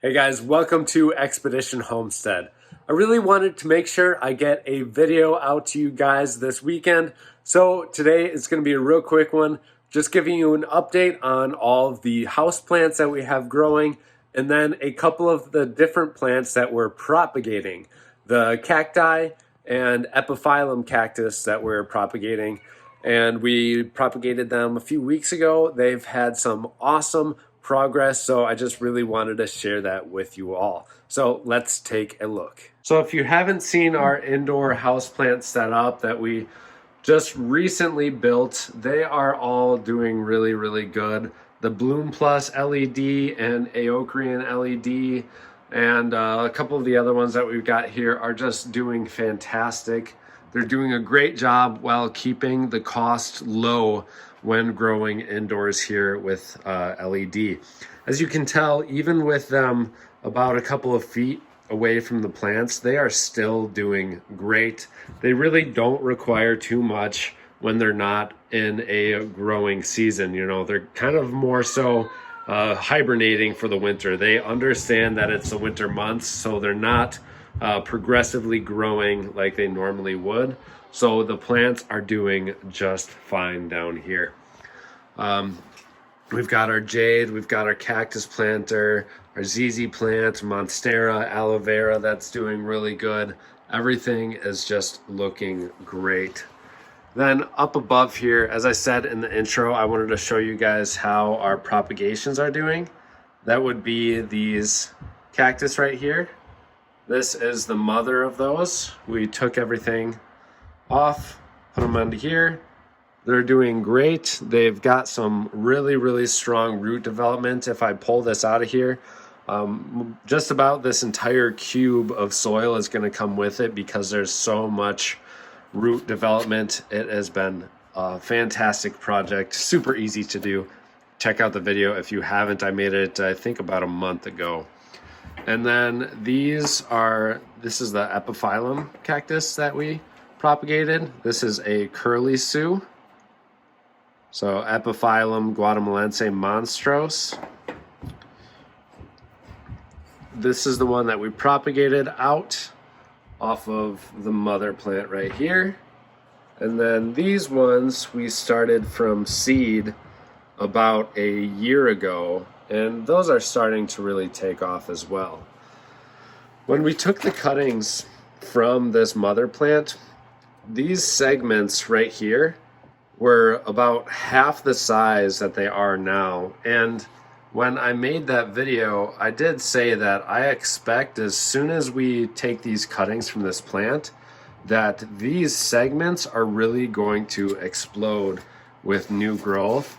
Hey guys, welcome to Expedition Homestead. I really wanted to make sure I get a video out to you guys this weekend. So today it's going to be a real quick one, just giving you an update on all of the house plants that we have growing and then a couple of the different plants that we're propagating. The cacti and epiphyllum cactus that we're propagating. And we propagated them a few weeks ago. They've had some awesome progress, so I just really wanted to share that with you all. So let's take a look. So if you haven't seen our indoor houseplant setup that we just recently built, they are all doing really good. The Bloom Plus LED and Aocrian LED and a couple of the other ones that we've got here are just doing fantastic. They're doing a great job while keeping the cost low when growing indoors here with LED. As you can tell, even with them about a couple of feet away from the plants, they are still doing great. They really don't require too much when they're not in a growing season. You know, they're kind of more so hibernating for the winter. They understand that it's the winter months, so they're not progressively growing like they normally would. So the plants are doing just fine down here. We've got our jade, we've got our cactus planter, our ZZ plant, monstera, aloe vera, that's doing really good. Everything is just looking great. Then up above here, as I said in the intro, I wanted to show you guys how our propagations are doing. That would be these cactus right here. This is the mother of those. We took everything off, put them onto here. They're doing great. They've got some really strong root development. If I pull this out of here, just about this entire cube of soil is going to come with it because there's so much root development. It has been a fantastic project, super easy to do. Check out the video if you haven't. I made it, I think, about a month ago. And then this is the epiphyllum cactus that we propagated. This is a curly Sue. So Epiphyllum guatemalense monstros. This is the one that we propagated out off of the mother plant right here. And then these ones we started from seed about a year ago, and those are starting to really take off as well. When we took the cuttings from this mother plant, these segments right here were about half the size that they are now. And when I made that video, I did say that I expect as soon as we take these cuttings from this plant, that these segments are really going to explode with new growth.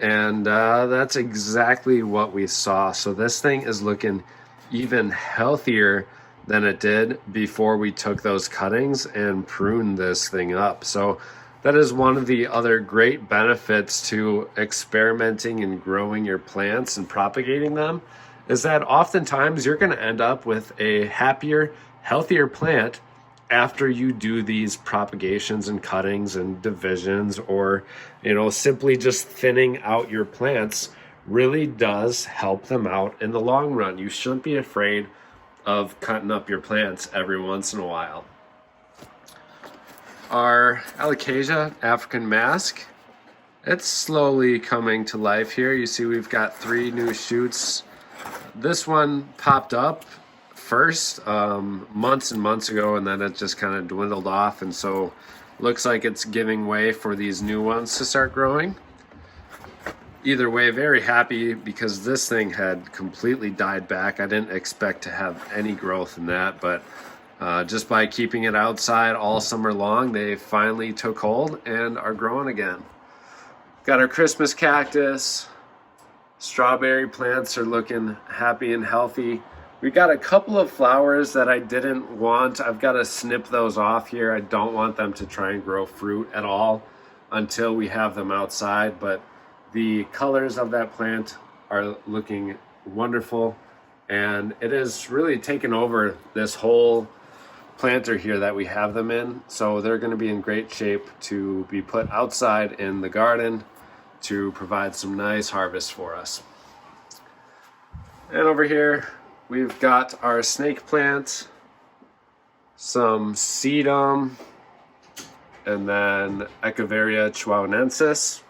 And that's exactly what we saw. So this thing is looking even healthier than it did before we took those cuttings and pruned this thing up. So that is one of the other great benefits to experimenting and growing your plants and propagating them, is that oftentimes you're going to end up with a happier, healthier plant after you do these propagations and cuttings and divisions, or, you know, simply just thinning out your plants really does help them out in the long run. You shouldn't be afraid of cutting up your plants every once in a while. Our Alocasia African mask, it's slowly coming to life here. You see we've got 3 new shoots. This one popped up first months and months ago, and then it just kind of dwindled off, and so looks like it's giving way for these new ones to start growing. Either way, very happy because this thing had completely died back. I didn't expect to have any growth in that, but just by keeping it outside all summer long, they finally took hold and are growing again. Got our Christmas cactus. Strawberry plants are looking happy and healthy. We got a couple of flowers that I didn't want. I've got to snip those off here. I don't want them to try and grow fruit at all until we have them outside, but the colors of that plant are looking wonderful, and it has really taken over this whole planter here that we have them in. So they're going to be in great shape to be put outside in the garden to provide some nice harvest for us. And over here we've got our snake plant, some sedum, and then Echeveria chihuahuensis.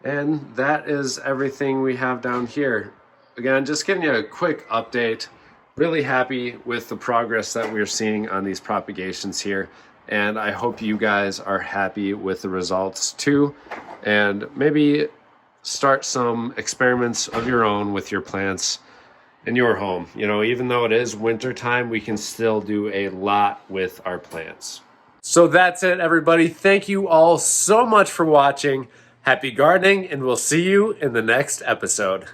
And that is everything we have down here. Again, just giving you a quick update. Really happy with the progress that we're seeing on these propagations here. And I hope you guys are happy with the results too. And maybe start some experiments of your own with your plants in your home. You know, even though it is winter time, we can still do a lot with our plants. So that's it, everybody. Thank you all so much for watching. Happy gardening, and we'll see you in the next episode.